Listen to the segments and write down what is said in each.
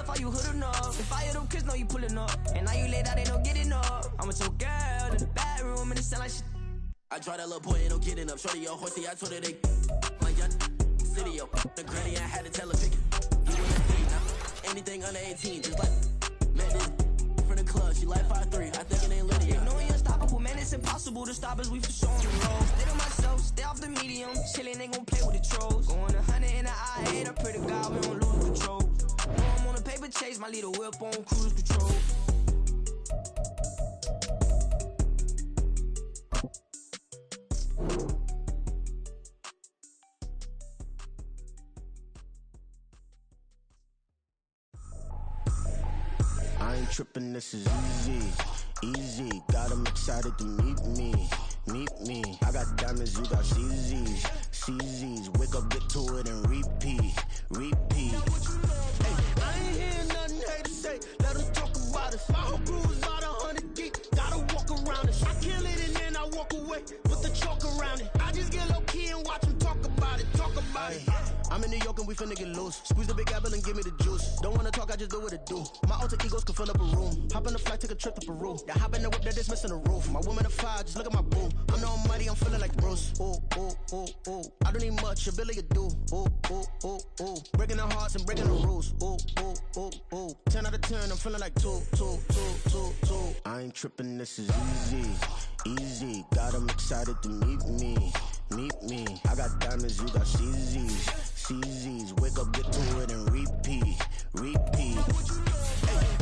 myself, are you hood enough? If I hear them kids, know you pulling up. And now you laid out, ain't no getting up. I'm with your girl in the bedroom, and it sound like shit. I draw that little boy, ain't no getting up. Shorty, your horsey, I told her they. My young city, yo. The granny, I had to tell her pick. You in the city now. Anything under 18, just like. Man, this from the club, she like 5'3". I think it ain't Lydia. You know we unstoppable, man, it's impossible to stop us, we for sure on the road. Stay to myself, stay off the medium. Chillin', ain't gon' play with the trolls. Going 100 in the I-8, I pray to God we don't lose control. Know I'm on a paper chase, my leader whip on cruise control. I ain't trippin', this is easy. Got them excited to meet me. I got diamonds, you got CZs. Wake up, get to it, and repeat. Hey, I ain't hearing nothing hate to say. Let them talk about us. My whole crew is about 100 deep. Gotta walk around it. I kill it and then I walk away with the chalk around it. I just get low key and watch them talk about it. I'm in New York and we finna get loose. Squeeze the big apple and give me the juice. Don't wanna talk, I just do what it do. My alter egos can fill up a room. Hop on the flight, take a trip to Peru. Yeah, hop in the whip that is missing the roof. My woman a fire, just look at my boo. I'm no money, I'm feeling like Bruce. Ooh. I don't need much, ability to do. Ooh. Breaking the hearts and breaking the rules. Ooh. 10 out of 10, I'm feeling like two. I ain't tripping, this is easy. Got them excited to meet me. I got diamonds, you got CZs. Wake up, get to it, and repeat. Hey,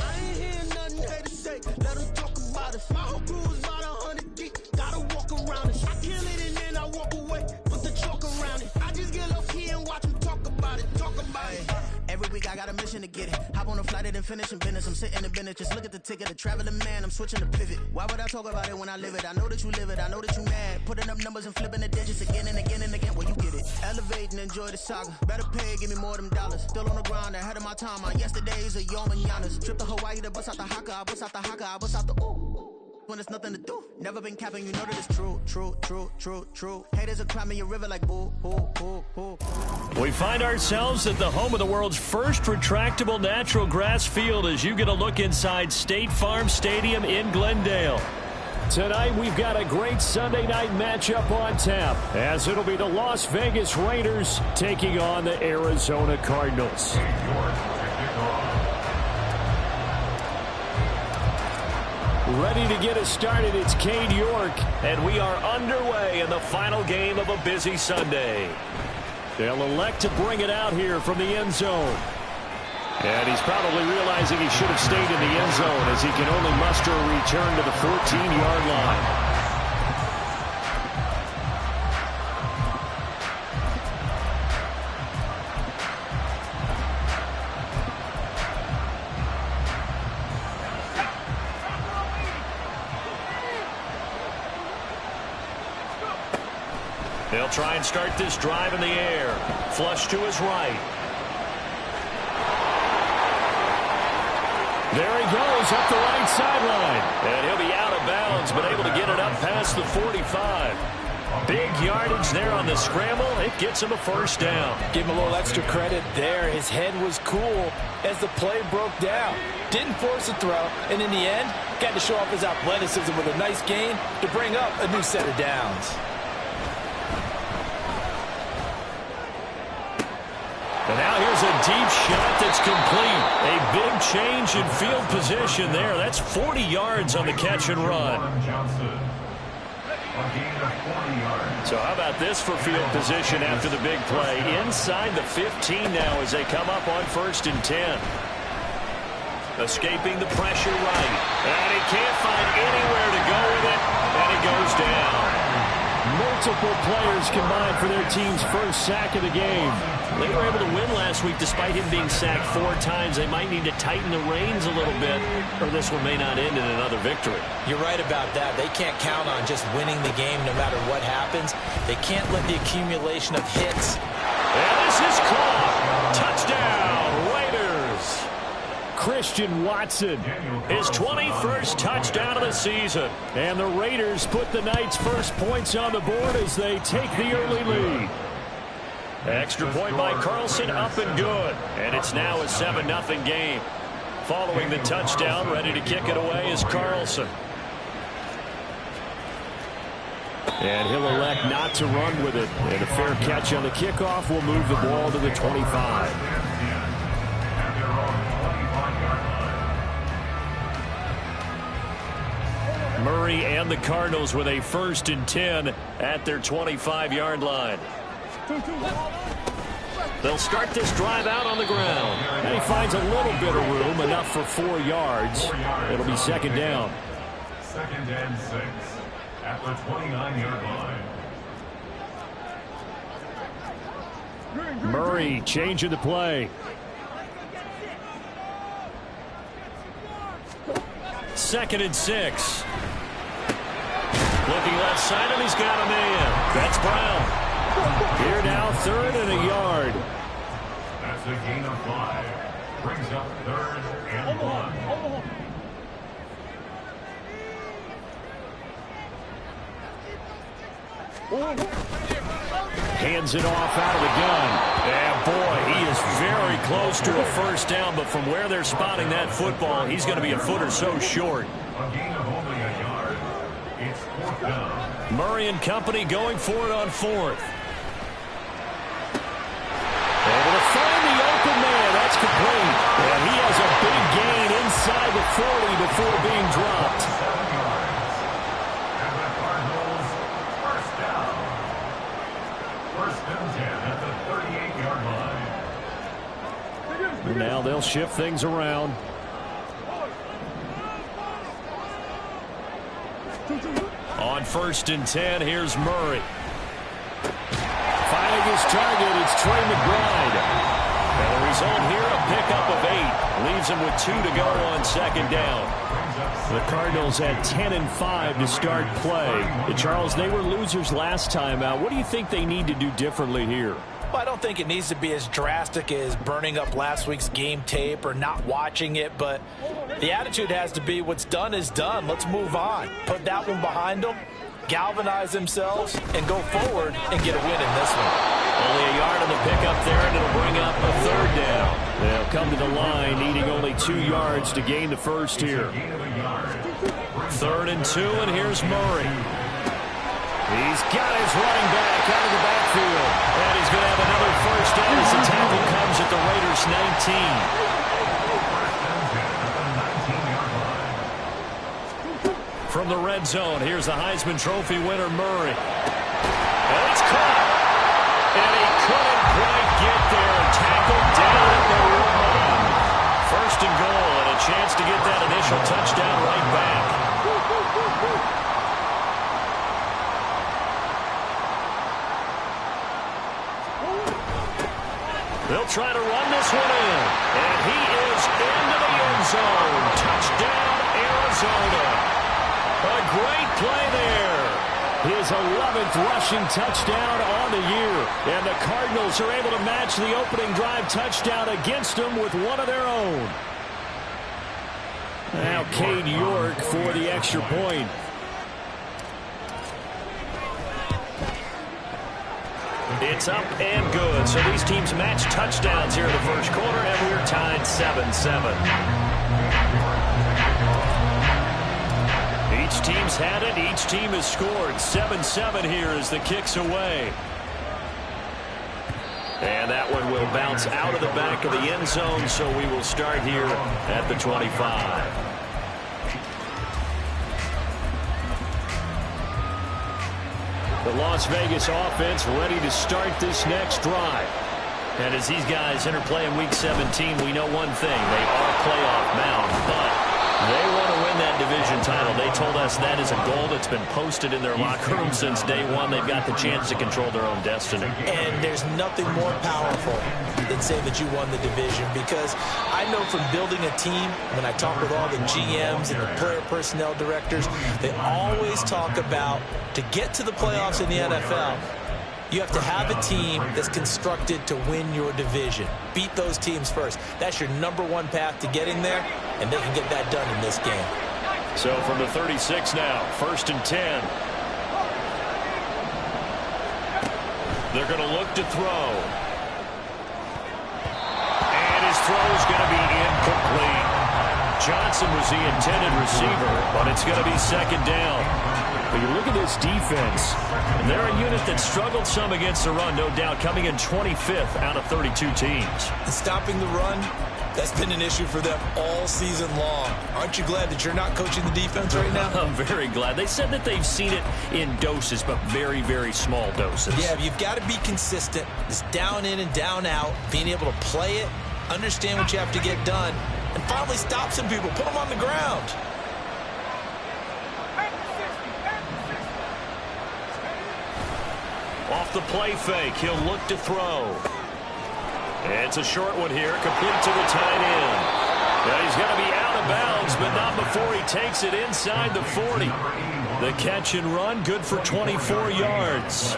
I ain't hearing nothing hate to say. Let them talk about us. My whole crew is about 100 deep. Gotta walk around it. I kill it and then I walk away with the chalk around it. I just get low key and watch them talk about it. Every week I got a mission to get it. Hop on a flight and then finish in business. I'm sitting in business, just look at the ticket. A traveling man, I'm switching to pivot. Why would I talk about it when I live it? I know that you live it, I know that you mad. Putting up numbers and flipping the digits again and again. Well, you get it. Elevate and enjoy the saga. Better pay, give me more them dollars. Still on the grind, ahead of my time. On yesterday's a yo mananas. Trip to Hawaii to bust out the haka. I bust out the ooh. When there's nothing to do. Never been capping, you know that it's true. Haters are climbing your river like boo. We find ourselves at the home of the world's first retractable natural grass field as you get a look inside State Farm Stadium in Glendale. Tonight we've got a great Sunday night matchup on tap as it'll be the Las Vegas Raiders taking on the Arizona Cardinals. Ready to get us started, it's Cade York, and we are underway in the final game of a busy Sunday. They'll elect to bring it out here from the end zone. And he's probably realizing he should have stayed in the end zone as he can only muster a return to the 14-yard line. They'll try and start this drive in the air. Flush to his right. There he goes up the right sideline. And he'll be out of bounds, but able to get it up past the 45. Big yardage there on the scramble. It gets him a first down. Give him a little extra credit there. His head was cool as the play broke down. Didn't force a throw, and in the end, got to show off his athleticism with a nice gain to bring up a new set of downs. And now here's a deep shot that's complete. A big change in field position there. That's 40 yards on the catch and run. So how about this for field position after the big play? Inside the 15 now as they come up on 1st and 10. Escaping the pressure right. And he can't find anywhere to go with it. And he goes down. Multiple players combined for their team's first sack of the game. They were able to win last week despite him being sacked 4 times. They might need to tighten the reins a little bit, or this one may not end in another victory. You're right about that. They can't count on just winning the game no matter what happens. They can't let the accumulation of hits. And this is caught. Touchdown, Raiders. Christian Watson, his 21st touchdown of the season. And the Raiders put the night's first points on the board as they take the early lead. Extra point by Carlson, up and good. And it's now a 7-0 game. Following the touchdown, ready to kick it away is Carlson. And he'll elect not to run with it. And a fair catch on the kickoff will move the ball to the 25. Murray and the Cardinals with a 1st and 10 at their 25-yard line. They'll start this drive out on the ground. And he finds a little bit of room, enough for 4 yards. It'll be 2nd down. 2nd and 6 at the 29-yard line. Murray changing the play. 2nd and 6. Looking left side, and he's got a man. That's Brown. Here now, 3rd and a yard. That's a gain of 5. Brings up 3rd and 1. Hands it off out of the gun. And boy, he is very close to a 1st down, but from where they're spotting that football, he's going to be a foot or so short. A gain of only a yard. It's 4th down. Murray and company going for it on 4th. Able to find the open man. That's complete. And he has a big gain inside the 40 before being dropped. 7 yards. And the Cardinals, 1st down. 1st and 10 at the 38-yard line. And now they'll shift things around. On 1st and 10, here's Murray. Finding his target, it's Trey McBride. And the result here, a pickup of 8. Leaves him with 2 to go on 2nd down. The Cardinals had 10 and 5 to start play. Charles, they were losers last time out. What do you think they need to do differently here? Well, I don't think it needs to be as drastic as burning up last week's game tape or not watching it, but the attitude has to be what's done is done. Let's move on. Put that one behind them, galvanize themselves, and go forward and get a win in this one. Only a yard on the pickup there, and it'll bring up a 3rd down. They'll come to the line, needing only 2 yards to gain the 1st here. 3rd and 2, and here's Murray. He's got his running back out of the backfield. And he's going to have another 1st down as the tackle comes at the Raiders' 19. From the red zone, here's the Heisman Trophy winner, Murray. And it's caught. And he couldn't quite get there. Tackled down at the 1. 1st and goal, and a chance to get that initial touchdown right back. They'll try to run this one in. And he is into the end zone. Touchdown, Arizona. A great play there. His 11th rushing touchdown on the year. And the Cardinals are able to match the opening drive touchdown against them with one of their own. Now Cade York for the extra point. It's up and good. So these teams match touchdowns here in the 1st quarter, and we're tied 7-7. Each team's had it. Each team has scored. 7-7 here as the kick's away. And that one will bounce out of the back of the end zone, so we will start here at the 25. The Las Vegas offense ready to start this next drive. And as these guys interplay in Week 17, we know one thing. They are playoff bound, but they want to win that division title. They told us that is a goal that's been posted in their locker room since day one. They've got the chance to control their own destiny. And there's nothing more powerful than say that you won the division, because I know from building a team, when I talk with all the GMs and the player personnel directors, they always talk about, to get to the playoffs in the NFL, you have to have a team that's constructed to win your division. Beat those teams first. That's your #1 path to getting there, and they can get that done in this game. So from the 36 now, 1st and 10. They're going to look to throw. And his throw is going to be incomplete. Johnson was the intended receiver, but it's going to be second down. But you look at this defense, and they're a unit that struggled some against the run, no doubt, coming in 25th out of 32 teams. And stopping the run, that's been an issue for them all season long. Aren't you glad that you're not coaching the defense right now? I'm very glad. They said that they've seen it in doses, but very, very small doses. Yeah, you've got to be consistent. It's down in and down out, being able to play it, understand what you have to get done, and finally stop some people, put them on the ground. Off the play fake, he'll look to throw. It's a short one here, complete to the tight end. Yeah, he's going to be out of bounds, but not before he takes it inside the 40. The catch and run, good for 24 yards.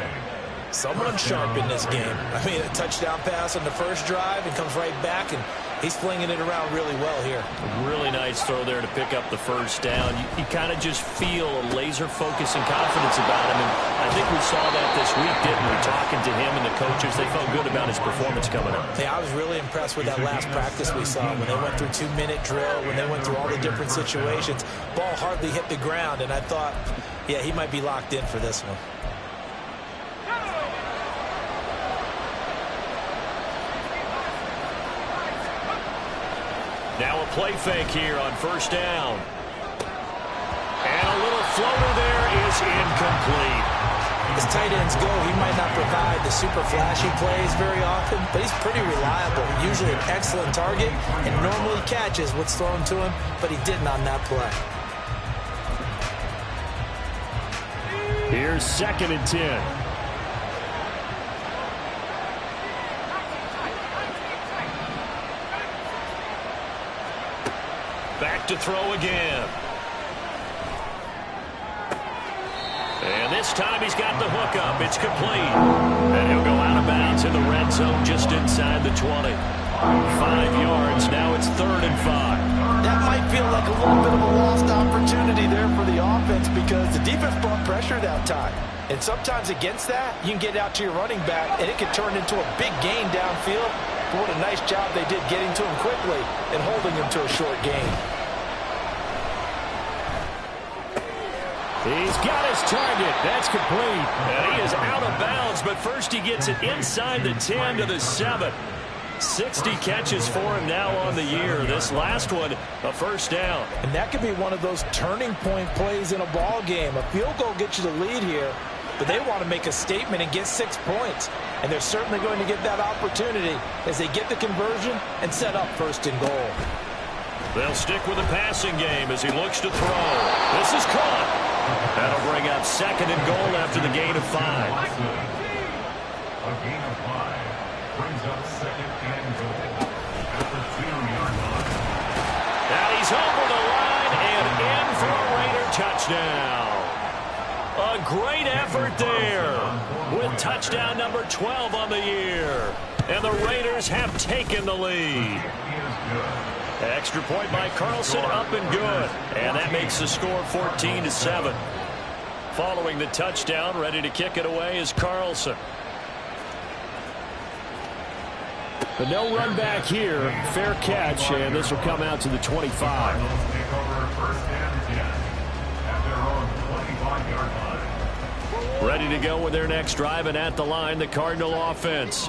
Someone sharp in this game. I mean, a touchdown pass on the first drive and comes right back, and he's flinging it around really well here. A really nice throw there to pick up the first down. You kind of just feel a laser focus and confidence about him, and I think we saw that this week, didn't we? Talking to him and the coaches, they felt good about his performance coming up. Yeah, I was really impressed with that last practice we saw when they went through 2-minute drill, when they went through all the different situations. Ball hardly hit the ground, and I thought, yeah, he might be locked in for this one. Now a play fake here on first down. And a little floater there is incomplete. As tight ends go, he might not provide the super flashy plays very often, but he's pretty reliable. Usually an excellent target and normally catches what's thrown to him, but he didn't on that play. Here's 2nd and 10. Back to throw again. And this time he's got the hook up. It's complete. And he'll go out of bounds in the red zone just inside the 20. 5 yards. Now it's 3rd and 5. That might feel like a little bit of a lost opportunity there for the offense because the defense brought pressure that time. And sometimes against that, you can get out to your running back, and it can turn into a big gain downfield. But what a nice job they did getting to him quickly and holding him to a short gain. He's got his target. That's complete. And he is out of bounds, but first he gets it inside the 10 to the 7. 60 catches for him now on the year. This last one, a first down. And that could be one of those turning point plays in a ball game. A field goal gets you the lead here, but they want to make a statement and get 6 points. And they're certainly going to get that opportunity as they get the conversion and set up 1st and goal. They'll stick with the passing game as he looks to throw. This is caught. That'll bring up 2nd and goal after the gain of 5. A gain of 5 brings up 2nd and goal at the 2-yard line. Now he's over the line and in for a Raider touchdown. A great effort there with touchdown number 12 on the year. And the Raiders have taken the lead. Extra point by Carlson, up and good. And that makes the score 14-7. Following the touchdown, ready to kick it away is Carlson. But no run back here. Fair catch, and this will come out to the 25. Take over 1st and 10 at their own 25-yard line. Ready to go with their next drive, and at the line, the Cardinal offense.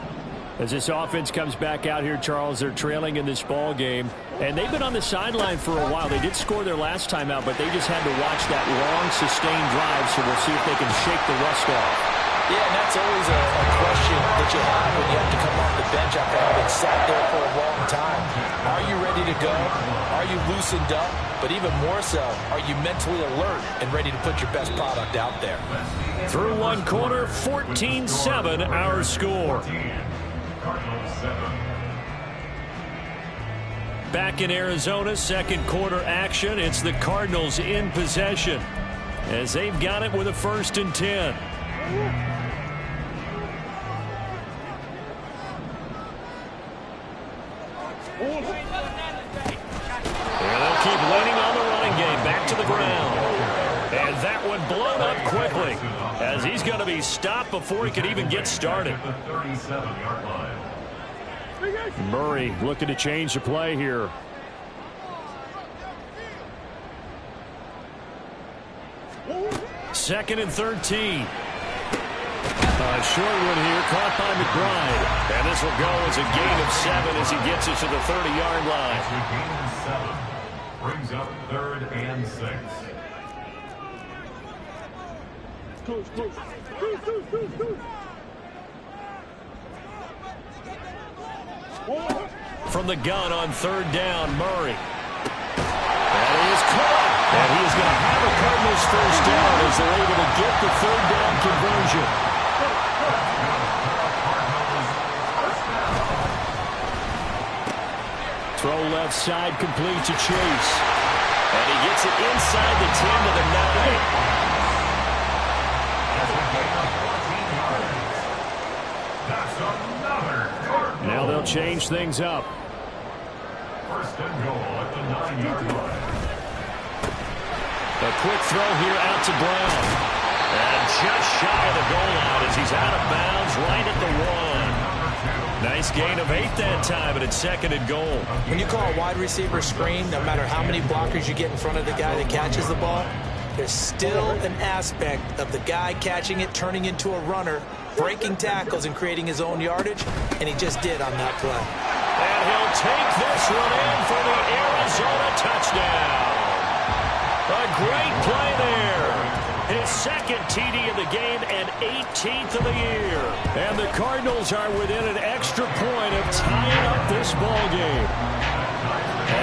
As this offense comes back out here, Charles, they're trailing in this ball game. And they've been on the sideline for a while. They did score their last time out, but they just had to watch that long, sustained drive, so we'll see if they can shake the rust off. Yeah, and that's always a question that you have when you have to come off the bench after having sat there for a long time. Are you ready to go? Are you loosened up? But even more so, are you mentally alert and ready to put your best product out there? Through one quarter, 14-7 our score. Back in Arizona, 2nd quarter action. It's the Cardinals in possession as they've got it with a 1st and 10. And they'll keep leaning on the running game. Back to the ground. And that one blown up quickly, as he's going to be stopped before he could even get started. Murray looking to change the play here. Second and 13. A short one here, caught by McBride. And this will go as a gain of 7 as he gets it to the 30-yard line. Brings up 3rd and 6. From the gun on 3rd down, Murray. And he is caught. And he is going to have a Cardinals first down as they're able to get the 3rd down conversion. Throw left side, complete to Chase. And he gets it inside the 10 to the 9. Now they'll change things up. First and goal at the 9-yard line. A quick throw here out to Brown. And just shy of the goal line as he's out of bounds right at the 1. Nice gain of 8 that time, and it's 2nd and goal. When you call a wide receiver screen, no matter how many blockers you get in front of the guy that catches the ball, there's still an aspect of the guy catching it, turning into a runner, breaking tackles and creating his own yardage, and he just did on that play. And he'll take this one in for the Arizona touchdown. A great play there. His 2nd TD of the game and 18th of the year. And the Cardinals are within an extra point of tying up this ball game.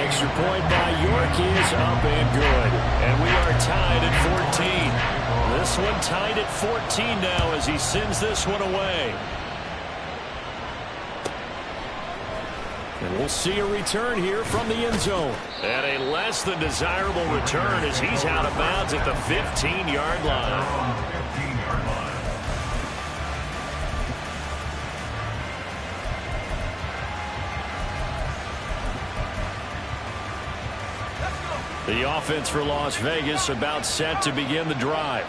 Extra point by York is up and good. And we are tied at 14. This one tied at 14 now as he sends this one away. And we'll see a return here from the end zone. And a less than desirable return as he's out of bounds at the 15-yard line. The offense for Las Vegas about set to begin the drive.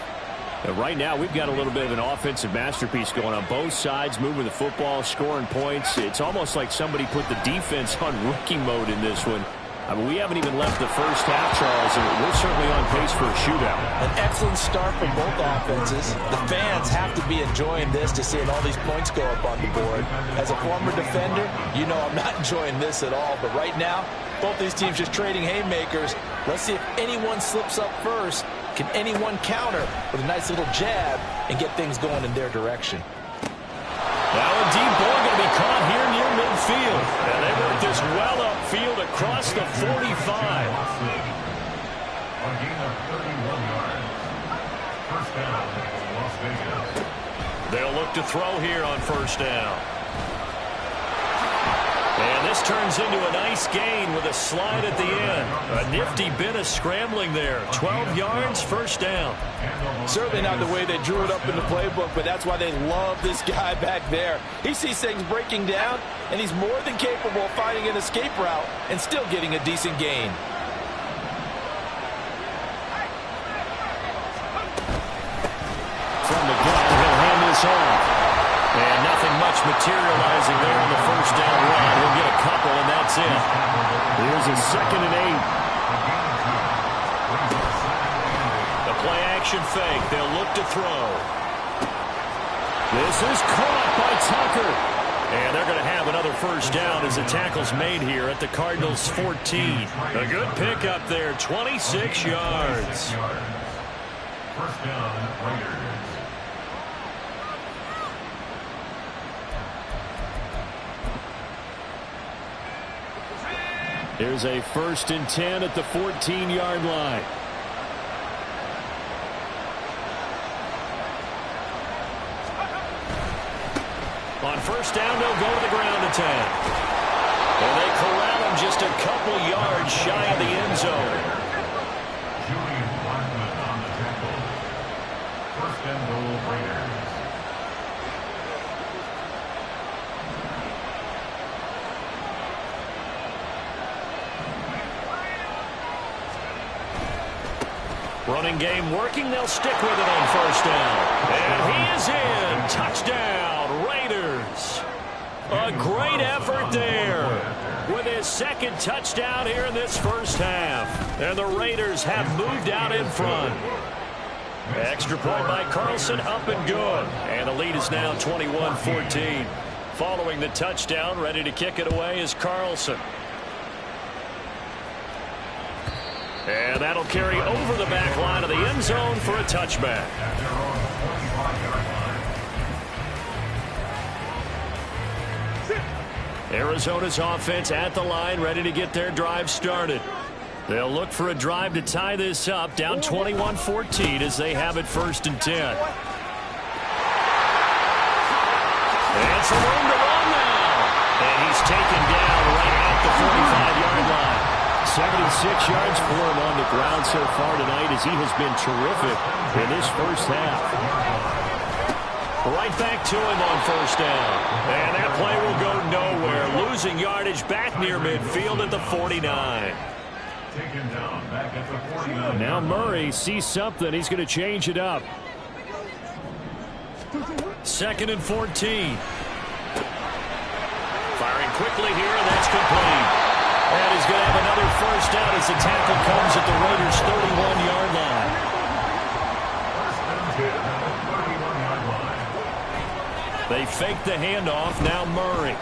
And right now, we've got a little bit of an offensive masterpiece going on both sides, moving the football, scoring points. It's almost like somebody put the defense on rookie mode in this one. I mean, we haven't even left the first half, Charles, and we're certainly on pace for a shootout. An excellent start for both offenses. The fans have to be enjoying this to seeing all these points go up on the board. As a former defender, you know I'm not enjoying this at all. But right now, both these teams just trading haymakers. Let's see if anyone slips up first. Can anyone counter with a nice little jab and get things going in their direction? Now a deep ball going to be caught here near midfield. And they work this well upfield across the 45. A gain of 31 yards. First down, Las Vegas. They'll look to throw here on first down. And this turns into a nice gain with a slide at the end. A nifty bit of scrambling there. 12 yards, first down. Certainly not the way they drew it up in the playbook, but that's why they love this guy back there. He sees things breaking down, and he's more than capable of finding an escape route and still getting a decent gain. From the gun, he'll hand this off. And nothing much materializing there on the first down run. He'll get a couple, and that's it. Here's a 2nd and 8. The play-action fake. They'll look to throw. This is caught by Tucker. And they're going to have another first down as the tackle's made here at the Cardinals' 14. A good pickup there, 26 yards. First down, Raiders. There's a 1st and 10 at the 14-yard line. On first down, they'll go to the ground attack. And they corral him just a couple yards shy of the end zone. Julian Blackman on the tackle. First and goal, Raiders. Running game working. They'll stick with it on first down. And he is in. Touchdown, Raiders. A great effort there with his second touchdown here in this first half. And the Raiders have moved out in front. Extra point by Carlson, up and good. And the lead is now 21-14. Following the touchdown, ready to kick it away is Carlson. And that'll carry over the back line of the end zone for a touchback. Arizona's offense at the line, ready to get their drive started. They'll look for a drive to tie this up, down 21-14 as they have it 1st and 10. And some room to run now. And he's taken down right at the 45-yard line. 76 yards for him on the ground so far tonight as he has been terrific in this first half. Right back to him on first down. And that play will go nowhere. Losing yardage back near midfield at the 49. Taken down back at the 49. Now Murray sees something. He's going to change it up. 2nd and 14. Firing quickly here, and that's complete. And he's going to have another first down as the tackle comes at the Raiders' 31-yard line. 1st and 10 at the 31-yard line. They fake the handoff. Now Murray.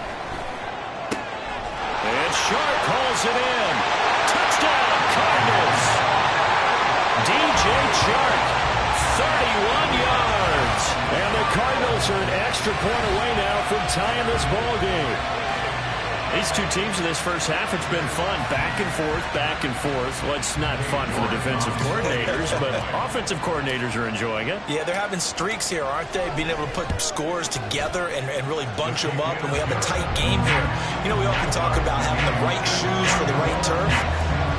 And Sharp hauls it in. Touchdown, Cardinals. DJ Chark, 31 yards. And the Cardinals are an extra point away now from tying this ball game. These two teams in this first half, it's been fun. Back and forth, back and forth. Well, it's not fun for the defensive coordinators, but offensive coordinators are enjoying it. Yeah, they're having streaks here, aren't they? Being able to put scores together and really bunch them up, and we have a tight game here. You know, we often talk about having the right shoes for the right turf.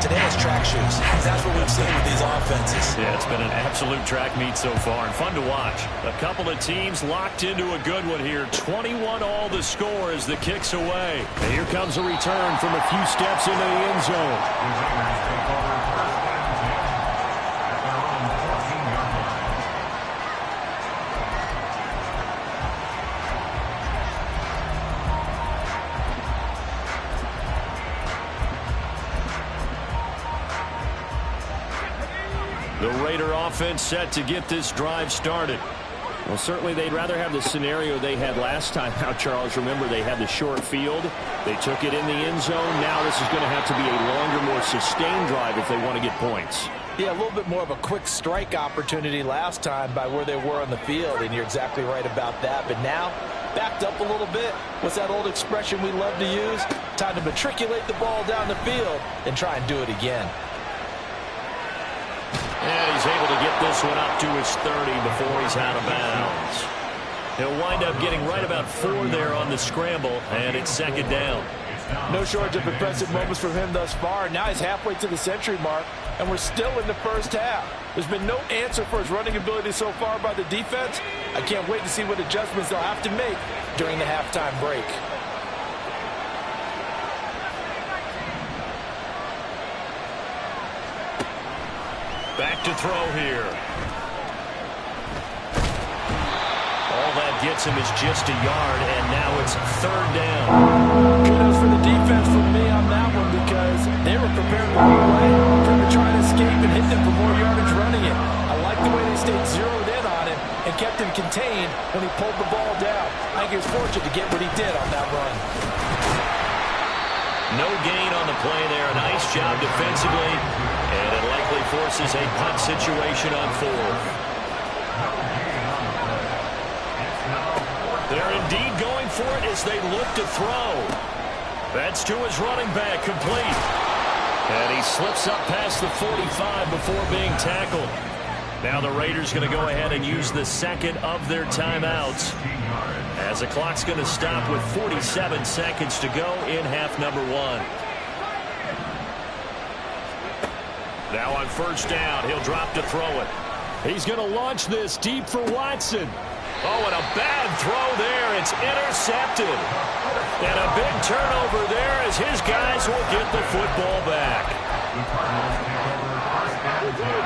Today is track shoes. That's what we've seen with these offenses. Yeah, it's been an absolute track meet so far and fun to watch. A couple of teams locked into a good one here. 21 all the score as the kick's away. And here comes a return from a few steps into the end zone. The Raider offense set to get this drive started. Well, certainly they'd rather have the scenario they had last time. Now, Charles, remember, they had the short field. They took it in the end zone. Now this is going to have to be a longer, more sustained drive if they want to get points. Yeah, a little bit more of a quick strike opportunity last time by where they were on the field, and you're exactly right about that. But now, backed up a little bit. What's that old expression we love to use? Time to matriculate the ball down the field and try and do it again. And he's able to get this one up to his 30 before he's out of bounds. He'll wind up getting right about 4 there on the scramble, and it's 2nd down. No shortage of impressive moments from him thus far. Now he's halfway to the century mark, and we're still in the first half. There's been no answer for his running ability so far by the defense. I can't wait to see what adjustments they'll have to make during the halftime break. Back to throw here. All that gets him is just a yard, and now it's 3rd down. Kudos for the defense from me on that one because they were prepared the whole way for him to try and escape and hit them for more yardage running it. I like the way they stayed zeroed in on him and kept him contained when he pulled the ball down. I think he was fortunate to get what he did on that run. No gain on the play there. A nice job defensively. And it likely forces a punt situation on 4th. They're indeed going for it as they look to throw. That's to his running back, complete. And he slips up past the 45 before being tackled. Now the Raiders going to go ahead and use the 2nd of their timeouts, as the clock's going to stop with 47 seconds to go in half number 1. Now on first down, he'll drop to throw it. He's going to launch this deep for Watson. Oh, and a bad throw there. It's intercepted. And a big turnover there as his guys will get the football back.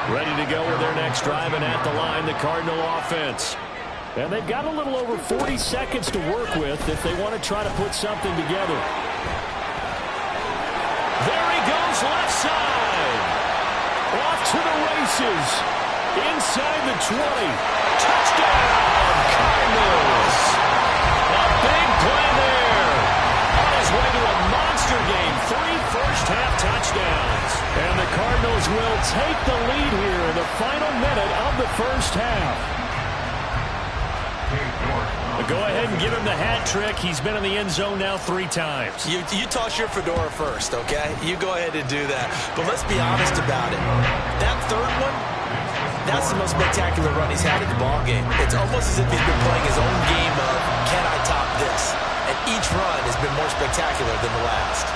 Ready to to go with their next drive, and at the line, the Cardinal offense. And they've got a little over 40 seconds to work with if they want to try to put something together. There he goes, left side. Off to the races. Inside the 20. Touchdown, Cardinals. A big play there. On his way to a monster game. 3 first-half touchdowns. And the Cardinals will take the lead here in the final minute of the first half. Go ahead and give him the hat trick. He's been in the end zone now 3 times. You toss your fedora first, okay? You go ahead and do that. But let's be honest about it. That third one, that's the most spectacular run he's had in the ballgame. It's almost as if he's been playing his own game of, can I top this? And each run has been more spectacular than the last.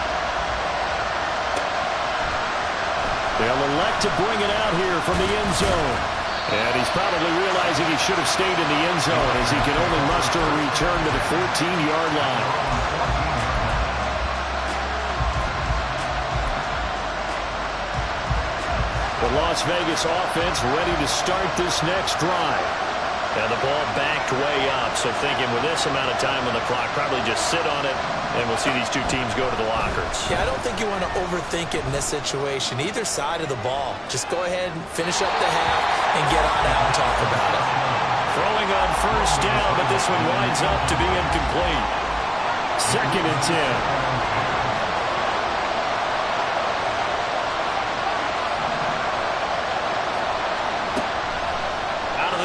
They'll elect to bring it out here from the end zone. And he's probably realizing he should have stayed in the end zone as he can only muster a return to the 14-yard line. The Las Vegas offense ready to start this next drive. And the ball backed way up, so thinking with this amount of time on the clock, probably just sit on it, and we'll see these two teams go to the lockers. Yeah, I don't think you want to overthink it in this situation. Either side of the ball. Just go ahead and finish up the half and get on out and talk about it. Throwing on first down, but this one winds up to be incomplete. 2nd and 10.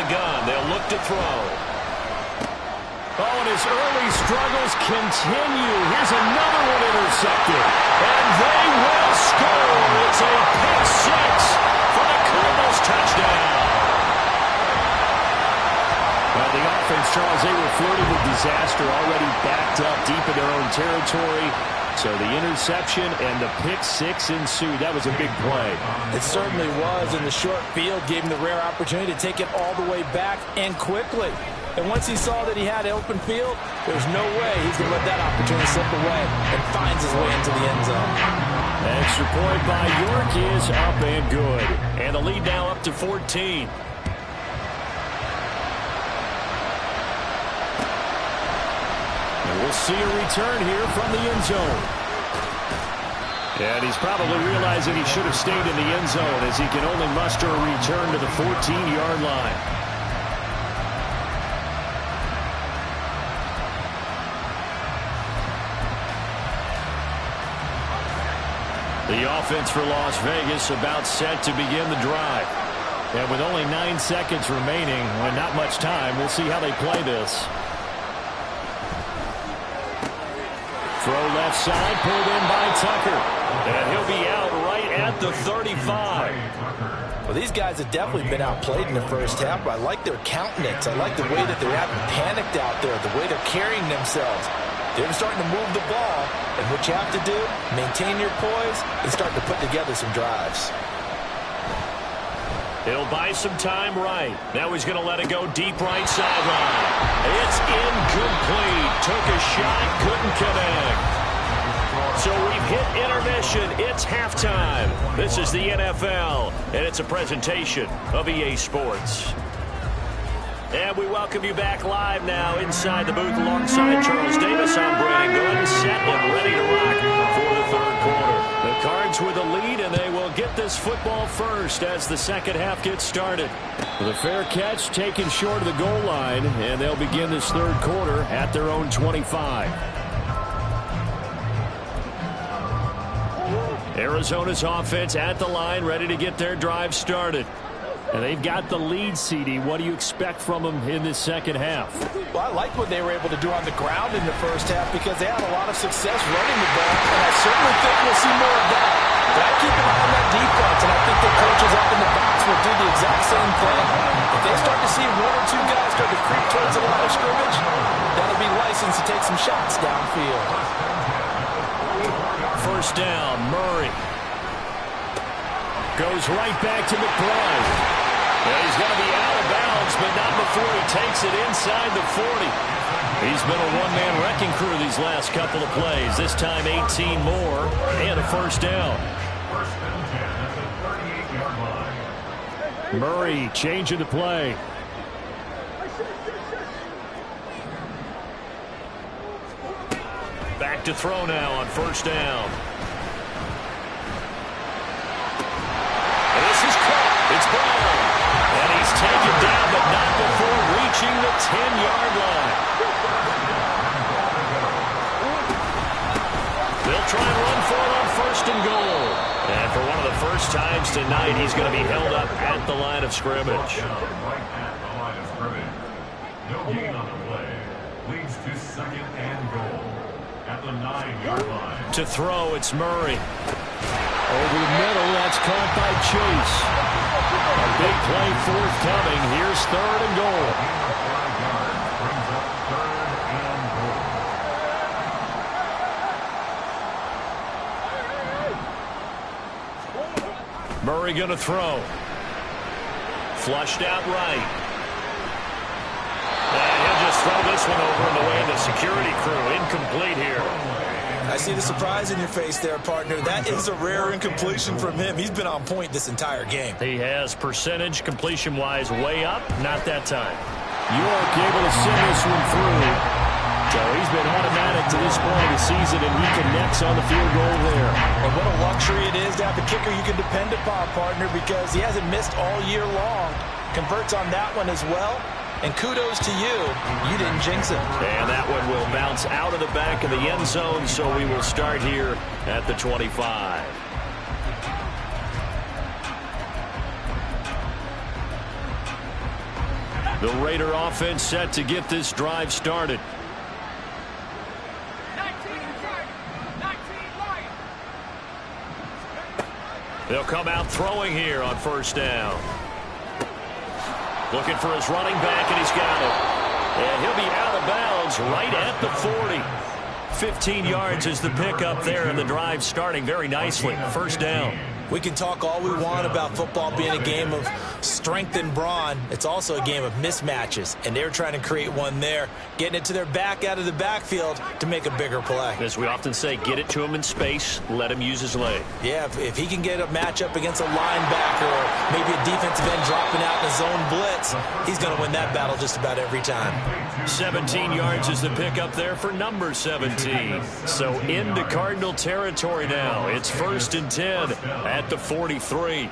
Gun. They'll look to throw. Oh, and his early struggles continue. Here's another one intercepted. And they will score. It's a pick 6 for the Cardinals touchdown. Well, the offense, Charles, they were flirting with disaster, already backed up deep in their own territory. So the interception and the pick 6 ensued. That was a big play. It certainly was, and the short field gave him the rare opportunity to take it all the way back and quickly. And once he saw that he had open field, there's no way he's going to let that opportunity slip away, and finds his way into the end zone. Extra point by York is up and good. And the lead now up to 14. We'll see a return here from the end zone. And he's probably realizing he should have stayed in the end zone as he can only muster a return to the 14-yard line. The offense for Las Vegas about set to begin the drive. And with only 9 seconds remaining and not much time, we'll see how they play this. Throw left side, pulled in by Tucker. And he'll be out right at the 35. Well, these guys have definitely been outplayed in the first half, but I like their countenance. I like the way that they're having panicked out there, the way they're carrying themselves. They're starting to move the ball, and what you have to do, maintain your poise and start to put together some drives. He'll buy some time right. Now he's going to let it go deep right sideline. It's incomplete. Took a shot, couldn't connect. So we've hit intermission. It's halftime. This is the NFL, and it's a presentation of EA Sports. And we welcome you back live now inside the booth alongside Charles Davis. I'm Brandon Glenn, set and ready to rock for the third quarter. The Cards with the lead, and they will get this football first as the second half gets started. The fair catch taken short of the goal line, and they'll begin this third quarter at their own 25. Arizona's offense at the line, ready to get their drive started. And they've got the lead, CD. What do you expect from them in this second half? Well, I like what they were able to do on the ground in the first half because they had a lot of success running the ball, and I certainly think we'll see more of that. But I keep an eye on that defense, and I think the coaches up in the box will do the exact same thing. If they start to see 1 or 2 guys start to creep towards the line of scrimmage, that'll be licensed to take some shots downfield. First down, Murray. Goes right back to McBride. And he's going to be out of bounds, but not before he takes it inside the 40. He's been a one-man wrecking crew these last couple of plays. This time 18 more and a first down. First and 10 at the 38-yard line. Murray changing the play. Back to throw now on first down. And this is caught. It's Brown. And he's taken down, but not before reaching the 10-yard line. They'll try and run for it on first and goal. And for one of the first times tonight, he's going to be held up at the line of scrimmage. Right at the line of scrimmage. No gain on the play. Leads to second and goal at the 9-yard line. To throw, it's Murray. Over the middle, that's caught by Chase. A big play forthcoming. Here's third and goal. 5 yards brings up third and goal. Murray going to throw. Flushed out right. And he'll just throw this one over in the way of the security crew. Incomplete here. I see the surprise in your face there, partner. That is a rare incompletion from him. He's been on point this entire game. He has percentage completion-wise way up. Not that time. York able to send this one through. So he's been automatic to this point of the season, and he connects on the field goal there. And what a luxury it is to have a kicker you can depend upon, partner, because he hasn't missed all year long. Converts on that one as well. And kudos to you. You didn't jinx it. And that one will bounce out of the back of the end zone, so we will start here at the 25. The Raider offense set to get this drive started. They'll come out throwing here on first down. Looking for his running back, and he's got it. And he'll be out of bounds right at the 40. 15 yards is the pickup there, and the drive starting very nicely. First down. We can talk all we want about football being a game of strength and brawn. It's also a game of mismatches, and they're trying to create one there, getting it to their back out of the backfield to make a bigger play. As we often say, get it to him in space, let him use his leg. Yeah, if he can get a matchup against a linebacker or maybe a defensive end dropping out in a zone blitz, he's going to win that battle just about every time. 17 yards is the pickup there for number 17. So into Cardinal territory now. It's first and 10 at the 43.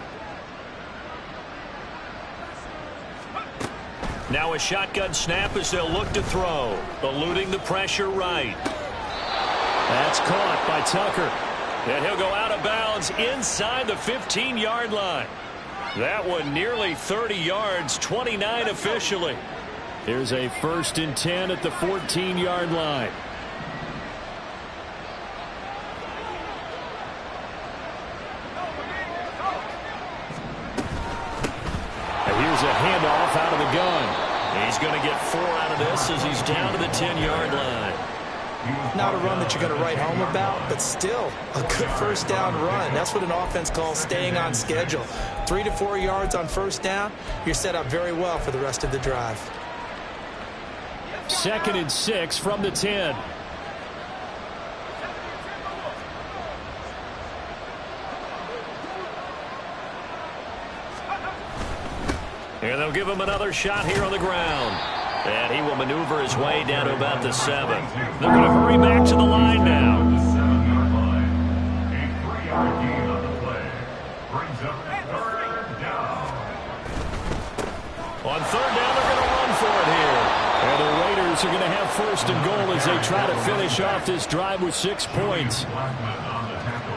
Now a shotgun snap as they'll look to throw. Eluding the pressure right. That's caught by Tucker. And he'll go out of bounds inside the 15-yard line. That one nearly 30 yards, 29 officially. Here's a first and 10 at the 14-yard line. Here's a handoff out of the gun. He's going to get 4 out of this as he's down to the 10-yard line. Not a run that you're going to write home about, but still a good first down run. That's what an offense calls staying on schedule. 3 to 4 yards on first down, you're set up very well for the rest of the drive. 2nd and 6 from the 10. And they'll give him another shot here on the ground. And he will maneuver his way down to about the 7. They're going to hurry back to the line now. The 7-yard line. A 3-yard gain on the play. Brings up third down. On third down, they're going to run for it here. And the Raiders are going to have first and goal as they try to finish off this drive with 6 points. Blackman on the tackle.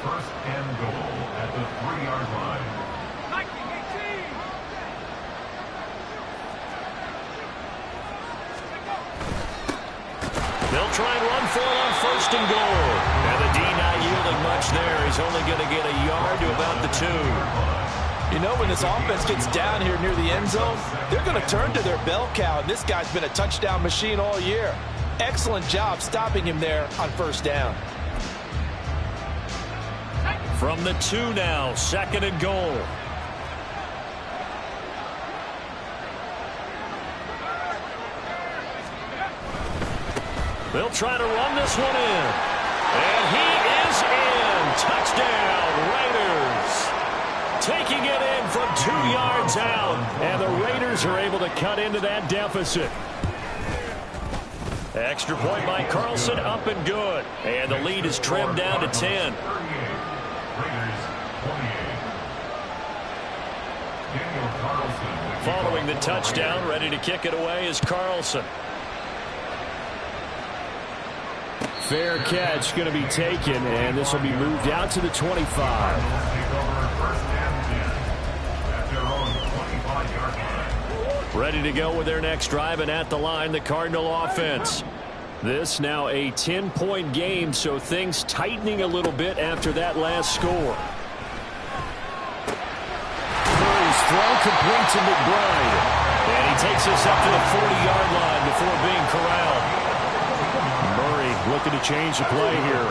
First and goal at the 3-yard line. They'll try and run for it on first and goal. And the D not yielding much there. He's only going to get a yard to about the 2. You know, when this offense gets down here near the end zone, they're going to turn to their bell cow. And this guy's been a touchdown machine all year. Excellent job stopping him there on first down. From the 2 now, 2nd and goal. They'll try to run this one in. And he is in. Touchdown, Raiders. Taking it in from one's out, and the Raiders are able to cut into that deficit. Extra point by Carlson, up and good. And the lead is trimmed down to 10. Following the touchdown, ready to kick it away is Carlson. Fair catch going to be taken, and this will be moved out to the 25. Ready to go with their next drive, and at the line, the Cardinal offense. This now a 10-point game, so things tightening a little bit after that last score. Murray's throw complete to McBride. And he takes us up to the 40-yard line before being corralled. Murray looking to change the play here.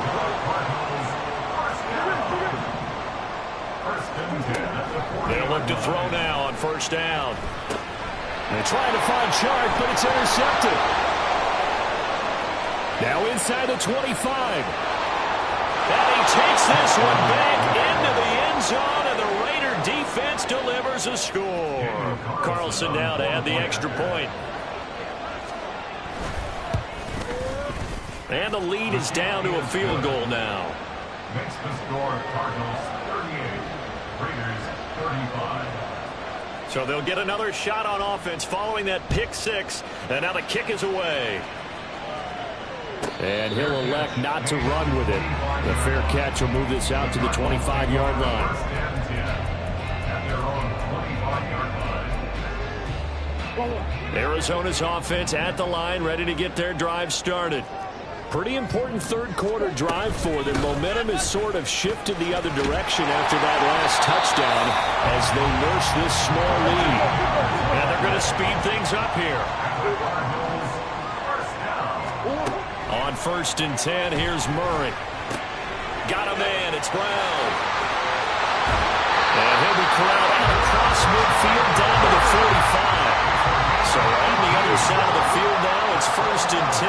They'll look to throw now on first down. They're trying to find Chark, but it's intercepted. Now inside the 25. And he takes this one back into the end zone, and the Raider defense delivers a score. Carlson now to add the extra point. And the lead is down to a field goal now. Makes the score Cardinals 38, Raiders 35. So they'll get another shot on offense following that pick six, and now the kick is away. And he'll elect not to run with it. The fair catch will move this out to the 25-yard line. Arizona's offense at the line, ready to get their drive started. Pretty important third quarter drive for them. Momentum has sort of shifted the other direction after that last touchdown as they nurse this small lead. And they're going to speed things up here. On 1st and 10, here's Murray. Got a man, it's Brown. And he'll be corralled out across midfield down to the 45. So on the other side of the field now, it's 1st and 10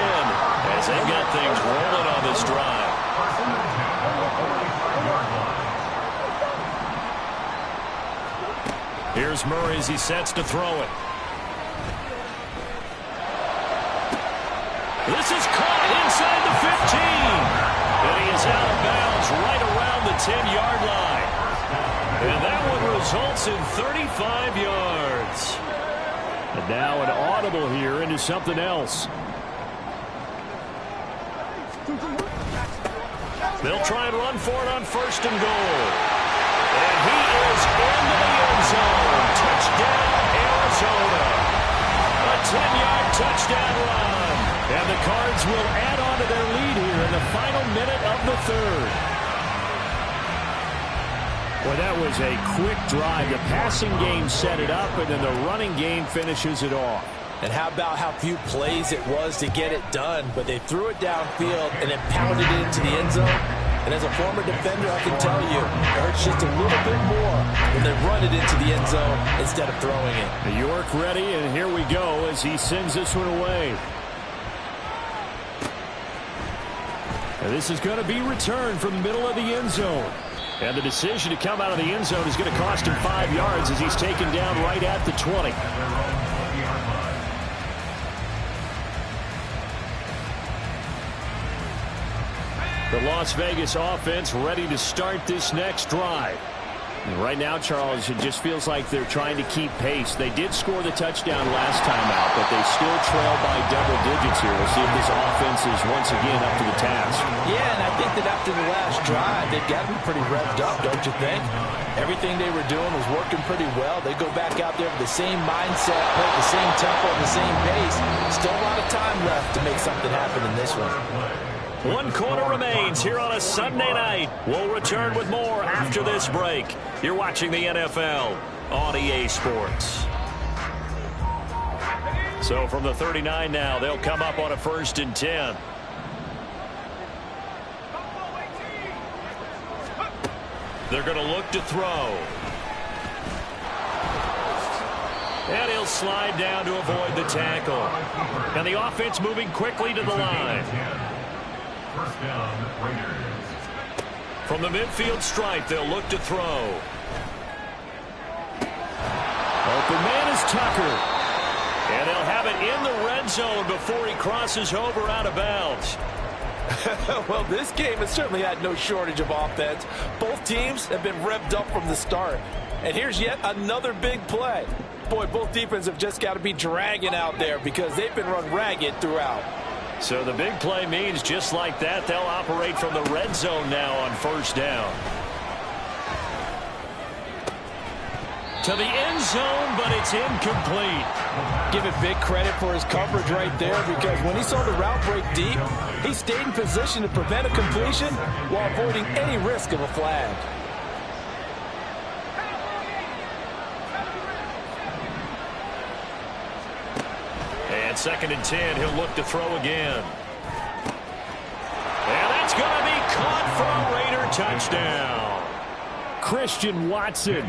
as they've got things rolling on this drive. Here's Murray as he sets to throw it. This is caught inside the 15. And he is out of bounds right around the 10-yard line. And that one results in 35 yards. And now an audible here into something else. They'll try and run for it on 1st and goal. And he is into the end zone. Touchdown, Arizona. A 10-yard touchdown run. And the Cards will add on to their lead here in the final minute of the third. Well, that was a quick drive. The passing game set it up, and then the running game finishes it off. And how about how few plays it was to get it done, but they threw it downfield and then pounded it into the end zone. And as a former defender, I can tell you, it hurts just a little bit more when they run it into the end zone instead of throwing it. York ready, and here we go as he sends this one away. And this is going to be returned from the middle of the end zone. And the decision to come out of the end zone is going to cost him 5 yards as he's taken down right at the 20. The Las Vegas offense ready to start this next drive. And right now, Charles, it just feels like they're trying to keep pace. They did score the touchdown last time out, but they still trail by double digits here. We'll see if this offense is once again up to the task. Yeah, and I think that after the last drive, they've got to be pretty revved up, don't you think? Everything they were doing was working pretty well. They go back out there with the same mindset, play at the same tempo, and the same pace. Still a lot of time left to make something happen in this one. 1 quarter remains here on a Sunday night. We'll return with more after this break. You're watching the NFL on EA Sports. So from the 39 now, they'll come up on a 1st and 10. They're going to look to throw. And he'll slide down to avoid the tackle. And the offense moving quickly to the line. First down, Raiders. From the midfield stripe, they'll look to throw. Open man is Tucker. And they'll have it in the red zone before he crosses over out of bounds. Well, this game has certainly had no shortage of offense. Both teams have been revved up from the start. And here's yet another big play. Boy, both defenses have just got to be dragging out there because they've been run ragged throughout. So the big play means just like that, they'll operate from the red zone now on first down. To the end zone, but it's incomplete. Give it big credit for his coverage right there because when he saw the route break deep, he stayed in position to prevent a completion while avoiding any risk of a flag. And 2nd and 10, he'll look to throw again. And that's going to be caught for a Raider touchdown. Christian Watson,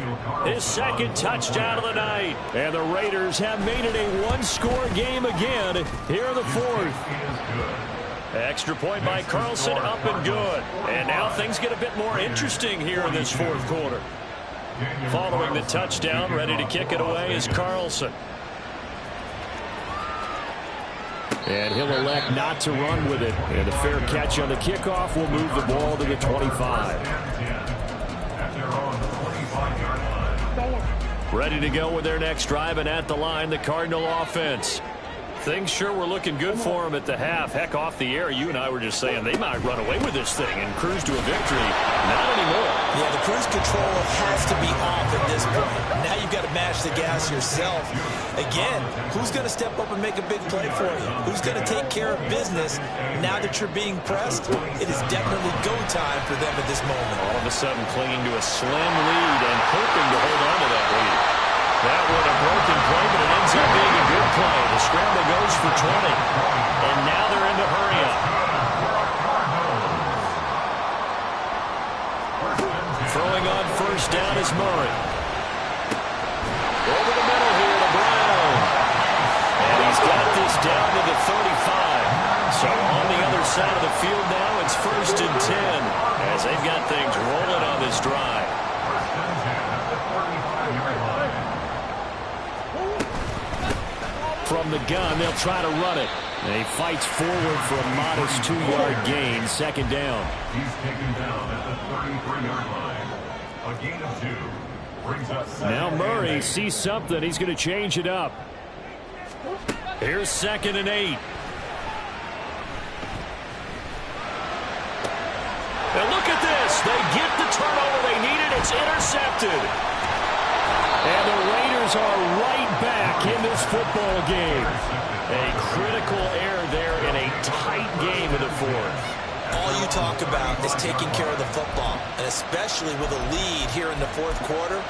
his 2nd touchdown of the night. And the Raiders have made it a one-score game again here in the 4th. Extra point by Carlson, up and good. And now things get a bit more interesting here in this 4th quarter. Following the touchdown, ready to kick it away is Carlson. And he'll elect not to run with it. And a fair catch on the kickoff will move the ball to the 25. Ready to go with their next drive, and at the line, the Cardinal offense. Things sure were looking good for them at the half. Heck, off the air, you and I were just saying they might run away with this thing and cruise to a victory. Not anymore. Yeah, the cruise control has to be off at this point. Now you've got to mash the gas yourself. Again, who's going to step up and make a big play for you? Who's going to take care of business now that you're being pressed? It is definitely go time for them at this moment. All of a sudden clinging to a slim lead and hoping to hold on to that lead. That was a broken play, but it ends up being a good play. The scramble goes for 20. And now they're into hurry up. Throwing on first down is Murray. Over the middle here to Brown. And he's got this down to the 35. So on the other side of the field now, it's 1st and 10 as they've got things rolling on this drive. From the gun, they'll try to run it. And he fights forward for a modest 2-yard gain, 2nd down. He's taken down at the 33-yard line. A gain of 2 brings us. Now Murray sees something. He's going to change it up. Here's 2nd and 8. And look at this. They get the turnover they needed. It's intercepted. And the Raiders are right back in this football game. A critical error there in a tight game in the 4th. All you talk about is taking care of the football, and especially with a lead here in the 4th quarter,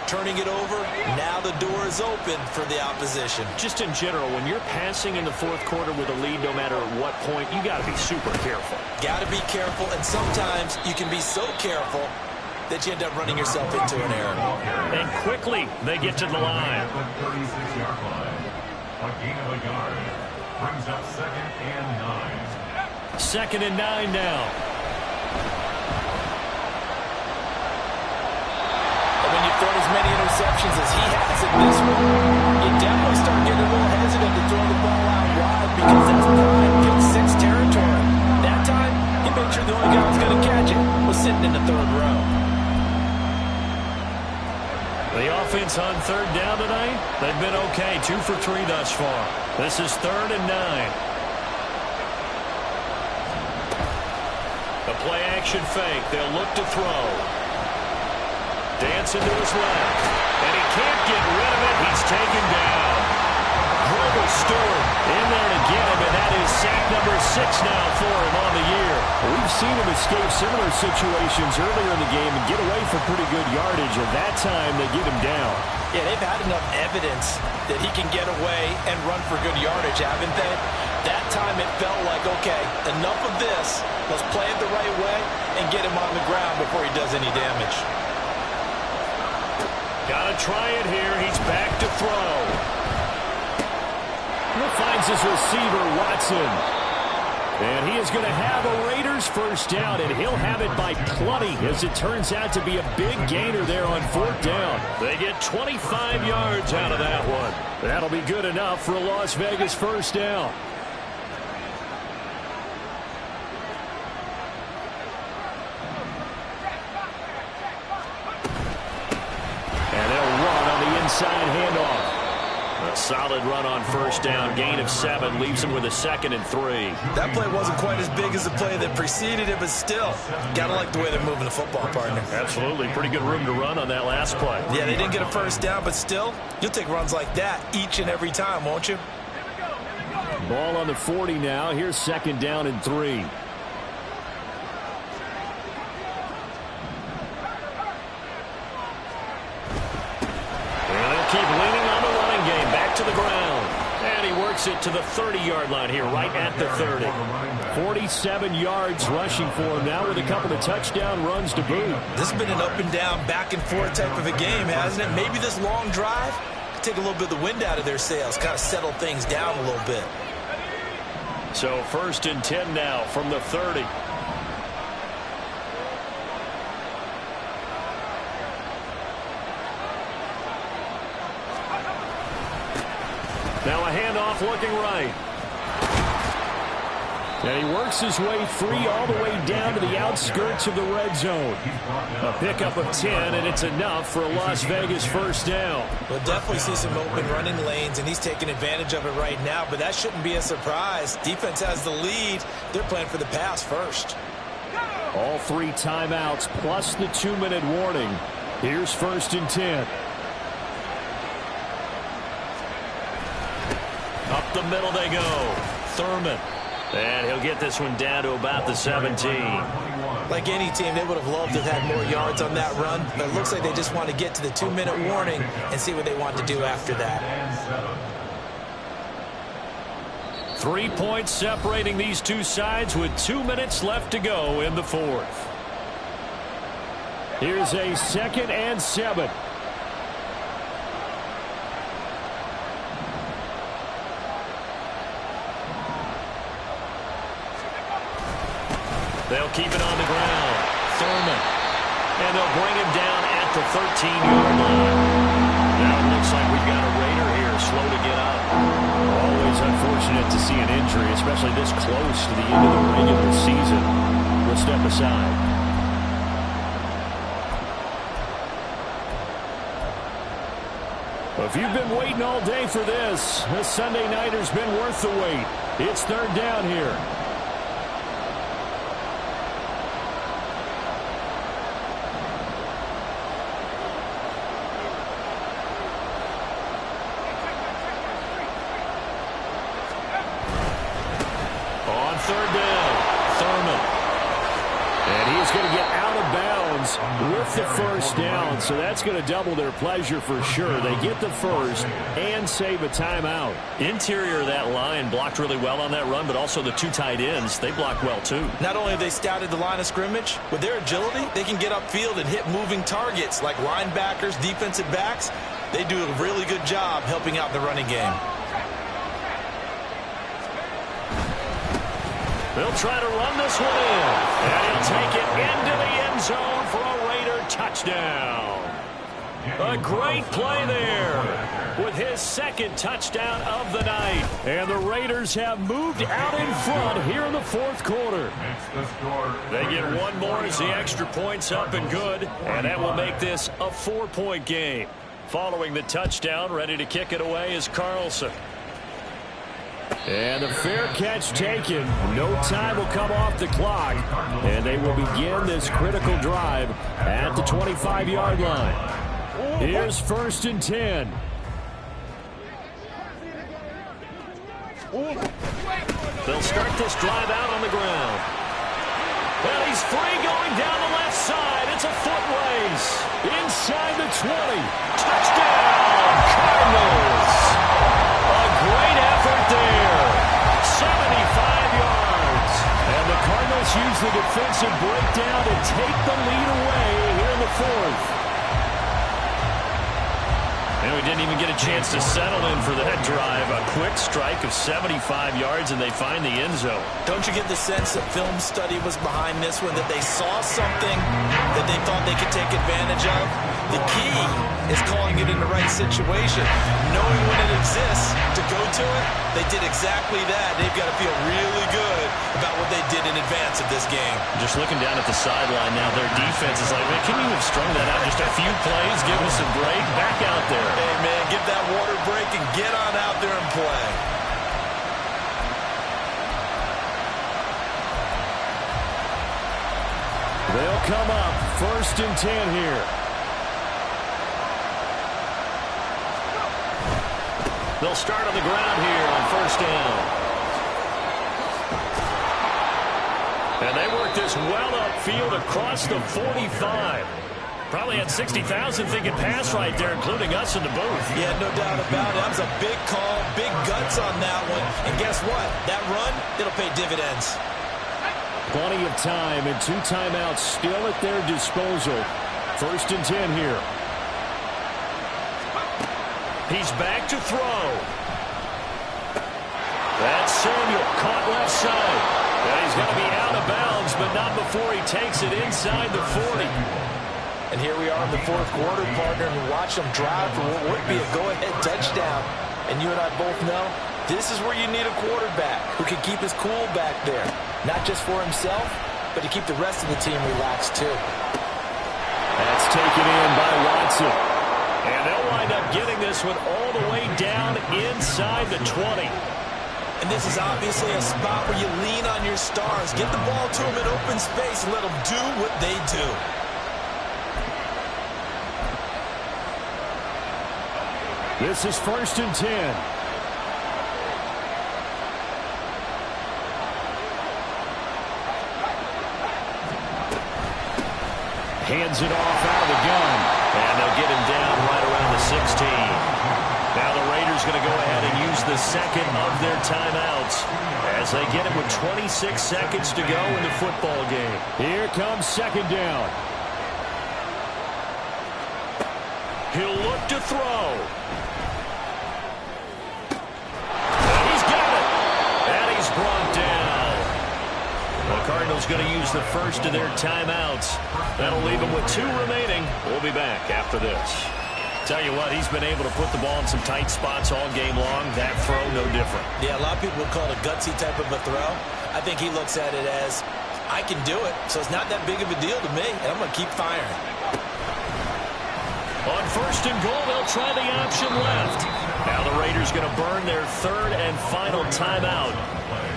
turning it over, now the door is open for the opposition. Just in general, when you're passing in the 4th quarter with a lead, no matter at what point, you got to be super careful. Got to be careful, and sometimes you can be so careful that you end up running yourself into an error. And quickly, they get to the line. At the 36-yard line. A gain of a yard brings up 2nd and 9. 2nd and 9 now. And when you've thrown as many interceptions as he has in this one, you definitely start getting a little hesitant to throw the ball out wide because that's prime pick 6 territory. That time, he made sure the only guy who was going to catch it was sitting in the 3rd row. The offense on 3rd down tonight, they've been okay. 2 for 3 thus far. This is 3rd and 9. The play action fake. They'll look to throw. Dancing to his left. And he can't get rid of it. He's taken down. Grover Stewart in there to get him, and that is sack number 6 now for him on the year. We've seen him escape similar situations earlier in the game and get away for pretty good yardage, and that time they get him down. Yeah, they've had enough evidence that he can get away and run for good yardage, haven't they? That time it felt like, okay, enough of this. Let's play it the right way and get him on the ground before he does any damage. Gotta try it here. He's back to throw. Finds his receiver, Watson. And he is going to have a Raiders first down, and he'll have it by plenty, as it turns out to be a big gainer there on 4th down. They get 25 yards out of that one. That'll be good enough for a Las Vegas first down. And they'll run on the inside handoff. A solid run on first down, gain of 7, leaves him with a 2nd and 3. That play wasn't quite as big as the play that preceded it, but still, gotta like the way they're moving the football, partner. Absolutely, pretty good room to run on that last play. Yeah, they didn't get a first down, but still, you'll take runs like that each and every time, won't you? Ball on the 40 now. Here's 2nd down and 3. Keep leaning on the running game. Back to the ground. And he works it to the 30-yard line here, right at the 30. 47 yards rushing for him now with a couple of touchdown runs to boot. This has been an up-and-down, back-and-forth type of a game, hasn't it? Maybe this long drive could take a little bit of the wind out of their sails, kind of settle things down a little bit. So 1st and 10 now from the 30. Now a handoff looking right. And he works his way free all the way down to the outskirts of the red zone. A pickup of 10, and it's enough for a Las Vegas first down. We'll definitely see some open running lanes, and he's taking advantage of it right now, but that shouldn't be a surprise. Defense has the lead. They're playing for the pass first. All 3 timeouts plus the 2-minute warning. Here's 1st and 10. Up the middle they go. Thurman. And he'll get this one down to about the 17. Like any team, they would have loved to have had more yards on that run, but it looks like they just want to get to the 2-minute warning and see what they want to do after that. 3 points separating these two sides with 2 minutes left to go in the 4th. Here's a 2nd and 7. They'll keep it on the ground. Thurman. And they'll bring him down at the 13-yard line. Now it looks like we've got a Raider here slow to get up. Always unfortunate to see an injury, especially this close to the end of the regular season. We'll step aside. If you've been waiting all day for this Sunday nighter's been worth the wait. It's 3rd down here. With the first down, so that's going to double their pleasure for sure. They get the first and save a timeout. Interior of that line blocked really well on that run, but also the 2 tight ends, they blocked well too. Not only have they scouted the line of scrimmage, with their agility, they can get upfield and hit moving targets like linebackers, defensive backs. They do a really good job helping out the running game. They'll try to run this one in, and he'll take it into the end zone for a Raider touchdown. A great play there with his 2nd touchdown of the night. And the Raiders have moved out in front here in the 4th quarter. They get one more as the extra point's up and good, and that will make this a 4-point game. Following the touchdown, ready to kick it away is Carlson. And the fair catch taken. No time will come off the clock. And they will begin this critical drive at the 25-yard line. Here's 1st and 10. They'll start this drive out on the ground. Well, he's free going down the left side. It's a foot race. Inside the 20. Touchdown, Cardinals. A great effort there. 75 yards. And the Cardinals use the defensive breakdown to take the lead away here in the 4th. And we did didn't even get a chance to settle in for that drive. A quick strike of 75 yards, and they find the end zone. Don't you get the sense that film study was behind this one, that they saw something that they thought they could take advantage of? The key is calling it in the right situation. Knowing when it exists to go to it, they did exactly that. They've got to feel really good about what they did in advance of this game. Just looking down at the sideline now, their defense is like, man, can you have strung that out just a few plays, give us a break, back out there. Hey, man, give that water break and get on out there and play. They'll come up 1st and 10 here. They'll start on the ground here on 1st down. And they work this well upfield across the 45. Probably had 60,000 thinking pass right there, including us in the booth. Yeah, no doubt about it. That was a big call, big guts on that one. And guess what? That run, it'll pay dividends. Plenty of time and 2 timeouts still at their disposal. 1st and 10 here. He's back to throw. That's Samuel, caught left side. And he's going to be out of bounds, but not before he takes it inside the 40. And here we are in the 4th quarter, partner, and watch them drive for what would be a go-ahead touchdown. And you and I both know this is where you need a quarterback who can keep his cool back there. Not just for himself, but to keep the rest of the team relaxed, too. That's taken in by Watson. And they'll wind up getting this one all the way down inside the 20. And this is obviously a spot where you lean on your stars. Get the ball to them in open space and let them do what they do. This is 1st and 10. Hands it off out of the gun. And they'll get him down right around the 16. Now the Raiders going to go ahead and use the second of their timeouts as they get it with 26 seconds to go in the football game. Here comes 2nd down. He'll look to throw. And he's got it. And he's brought down. The Cardinals going to use the first of their timeouts. That'll leave them with 2 remaining. We'll be back after this. Tell you what, he's been able to put the ball in some tight spots all game long. That throw, no different. Yeah, a lot of people would call it a gutsy type of a throw. I think he looks at it as, I can do it, so it's not that big of a deal to me, and I'm going to keep firing. On 1st and goal, they'll try the option left. Now the Raiders going to burn their 3rd and final timeout.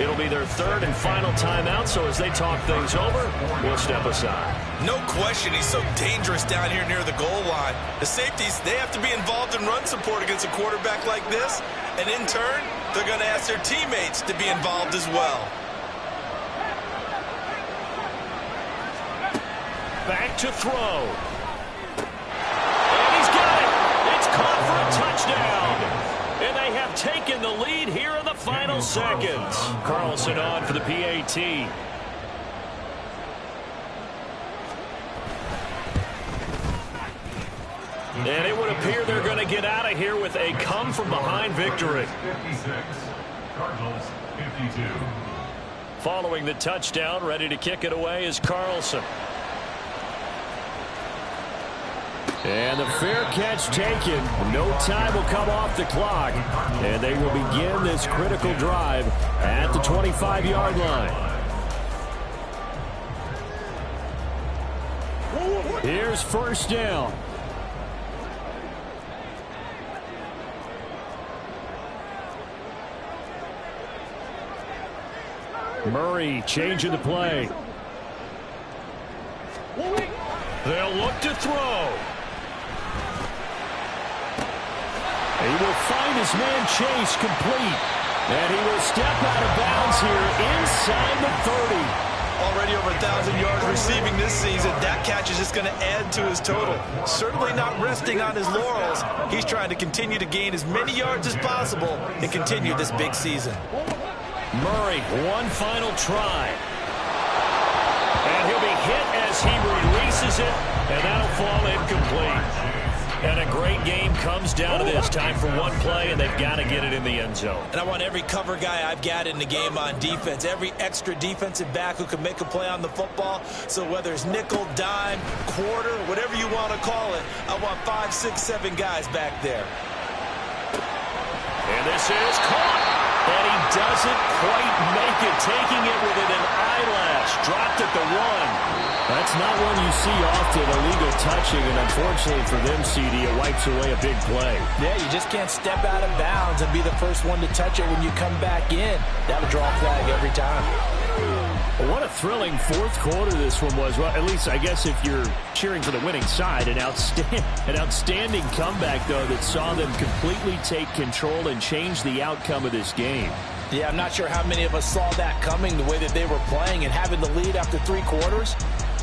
It'll be their 3rd and final timeout, so as they talk things over, we'll step aside. No question, he's so dangerous down here near the goal line. The safeties, they have to be involved in run support against a quarterback like this, and in turn, they're going to ask their teammates to be involved as well. Back to throw. And he's got it. It's caught for a touchdown. And they have taken the lead here in the final seconds. Carlson on for the PAT. And it would appear they're going to get out of here with a come-from-behind victory. 56, Cardinals 52. Following the touchdown, ready to kick it away is Carlson. And the fair catch taken. No time will come off the clock. And they will begin this critical drive at the 25-yard line. Here's 1st down. Murray changing the play. They'll look to throw. He will find his man Chase complete. And he will step out of bounds here inside the 30. Already over 1,000 yards receiving this season. That catch is just going to add to his total. Certainly not resting on his laurels. He's trying to continue to gain as many yards as possible and continue this big season. Murray, one final try. And he'll be hit as he releases it, and that'll fall incomplete. And a great game comes down to this. Time for one play, and they've got to get it in the end zone. And I want every cover guy I've got in the game on defense, every extra defensive back who can make a play on the football. So whether it's nickel, dime, quarter, whatever you want to call it, I want 5, 6, 7 guys back there. And this is caught. And he doesn't quite make it, taking it within an eyelash. Dropped at the 1. That's not one you see often, illegal touching, and unfortunately for them, CD, it wipes away a big play. Yeah, you just can't step out of bounds and be the first one to touch it when you come back in. That would draw a flag every time. Well, what a thrilling fourth quarter this one was. Well, at least I guess if you're cheering for the winning side, an outstanding comeback, though, that saw them completely take control and change the outcome of this game. Yeah, I'm not sure how many of us saw that coming, the way that they were playing and having the lead after 3 quarters.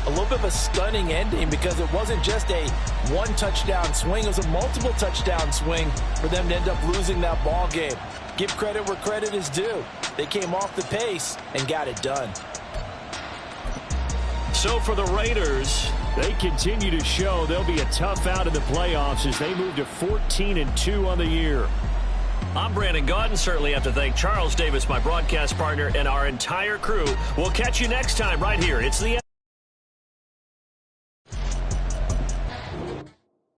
A little bit of a stunning ending because it wasn't just a one-touchdown swing. It was a multiple touchdown swing for them to end up losing that ball game. Give credit where credit is due. They came off the pace and got it done. So for the Raiders, they continue to show they'll be a tough out in the playoffs as they move to 14-2 on the year. I'm Brandon Gaudin. Certainly have to thank Charles Davis, my broadcast partner, and our entire crew. We'll catch you next time right here. It's the